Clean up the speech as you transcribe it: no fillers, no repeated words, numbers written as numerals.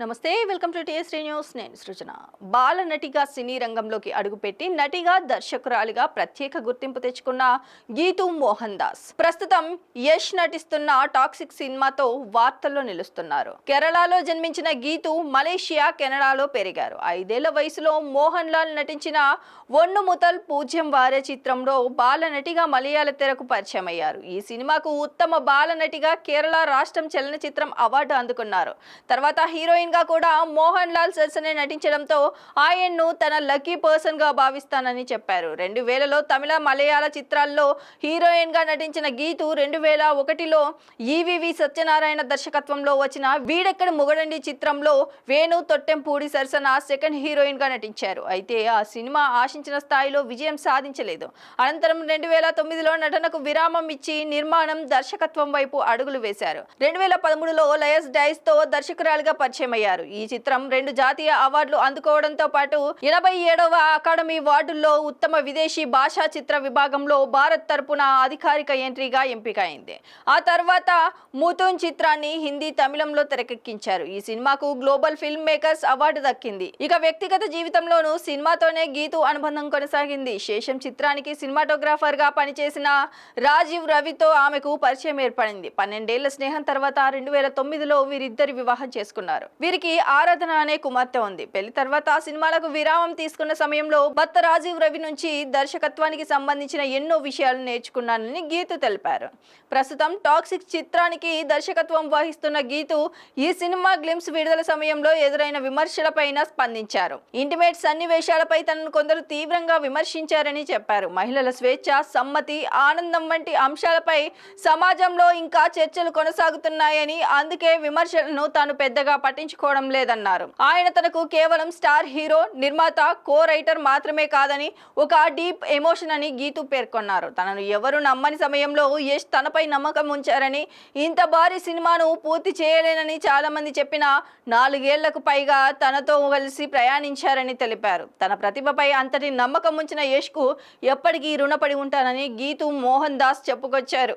నమస్తే, welcome to TST news. నేను సృజన. బాల నటిగా సినీ రంగంలోకి అడుగుపెట్టి నటిగా దర్శకురాలిగా ప్రత్యేక గుర్తింపు తెచ్చుకున్న గీతూ మోహన్ దాస్ ప్రస్తుతం యష్ నటిస్తున్న టాక్సిక్ సినిమాతో వార్తల్లో నిలుస్తున్నారు. కేరళలో జన్మించిన గీతూ మలేషియా, కెనడాలో పెరిగారు. 5 ఏళ్ల వయసులో మోహన్ లాల్ నటించిన ఒన్ను ముతల్ పూజ్యం వారే చిత్రంలో బాల నటిగా మలయాళ తెరకు పరిచయం అయ్యారు. ఈ సినిమాకు ఉత్తమ బాల నటిగా కేరళ రాష్ట్రం చలనచిత్రం అవార్డు అందుకున్నారు. తర్వాత హీరోయిన్ గా కూడా మోహన్ లాల్ సరసనే నటించడంతో ఆయన్ను తన లక్కీ పర్సన్ గా భావిస్తానని చెప్పారు. 2000లో తమిళ, మలయాళ చిత్రాల్లో హీరోయిన్ గా నటించిన గీతూ 2001లో ఈవీవి సత్యనారాయణ దర్శకత్వంలో వచ్చిన వీడెక్కడ మొగడండి చిత్రంలో వేణు తొట్టెంపూడి సరసన సెకండ్ హీరోయిన్ గా నటించారు. అయితే ఆ సినిమా ఆశించిన స్థాయిలో విజయం సాధించలేదు. అనంతరం 2009లో నటనకు విరామం ఇచ్చి నిర్మాణం, దర్శకత్వం వైపు అడుగులు వేశారు. 2013లో లయస్ డైస్ తో దర్శకురాలిగా పరిచయం అయ్యారు. ఈ చిత్రం 2 జాతీయ అవార్డులు అందుకోవడంతో పాటు 87వ అకాడమీ అవార్డుల్లో ఉత్తమ విదేశీ భాషా చిత్ర విభాగంలో భారత్ తరపున అధికారిక ఎంట్రీగా ఎంపికైంది. ఆ తర్వాత ముతున్ చిత్రాన్ని హిందీ, తమిళంలో తెరకెక్కించారు. ఈ సినిమాకు గ్లోబల్ ఫిల్మ్ మేకర్స్ అవార్డు దక్కింది. ఇక వ్యక్తిగత జీవితంలోనూ సినిమాతోనే గీతూ అనుబంధం కొనసాగింది. శేషం చిత్రానికి సినిమాటోగ్రాఫర్ గా పనిచేసిన రాజీవ్ రవితో ఆమెకు పరిచయం ఏర్పడింది. 12 ఏళ్ల స్నేహం తర్వాత 2009లో వీరిద్దరి వివాహం చేసుకున్నారు. వీరికి ఆరాధన అనే కుమార్తె ఉంది. పెళ్లి తర్వాత సినిమాలకు విరామం తీసుకున్న సమయంలో భర్త రాజీవ్ రవి నుంచి దర్శకత్వానికి సంబంధించిన ఎన్నో విషయాలు నేర్చుకున్నానని గీతూ తెలిపారు. ప్రస్తుతం టాక్సిక్ చిత్రానికి దర్శకత్వం వహిస్తున్న గీతూ ఈ సినిమా గ్లిమ్స్ విడుదల సమయంలో ఎదురైన విమర్శలపైన స్పందించారు. ఇంటిమేట్ సన్నివేశాలపై తనను కొందరు తీవ్రంగా విమర్శించారని చెప్పారు. మహిళల స్వేచ్ఛ, సమ్మతి, ఆనందం వంటి అంశాలపై సమాజంలో ఇంకా చర్చలు కొనసాగుతున్నాయని, అందుకే విమర్శలను తాను పెద్దగా పట్టించుకోవడం లేదన్నారు. ఆయన తనకు కేవలం స్టార్ హీరో, నిర్మాత, కో రైటర్ మాత్రమే కాదని ఒక డీప్ ఎమోషన్ అని గీతూ పేర్కొన్నారు. తనను ఎవరు నమ్మని సమయంలో యష్ తనపై నమ్మకం ఉంచారని, ఇంత భారీ సినిమాను పూర్తి చేయలేనని చాలా మంది చెప్పినా 4 ఏళ్లకు పైగా తనతో కలిసి ప్రయాణించారని తెలిపారు. తన ప్రతిభపై అంతటి నమ్మకం ఉంచిన యష్ కు ఎప్పటికీ రుణపడి ఉంటానని గీతూ మోహన్ దాస్ చెప్పుకొచ్చారు.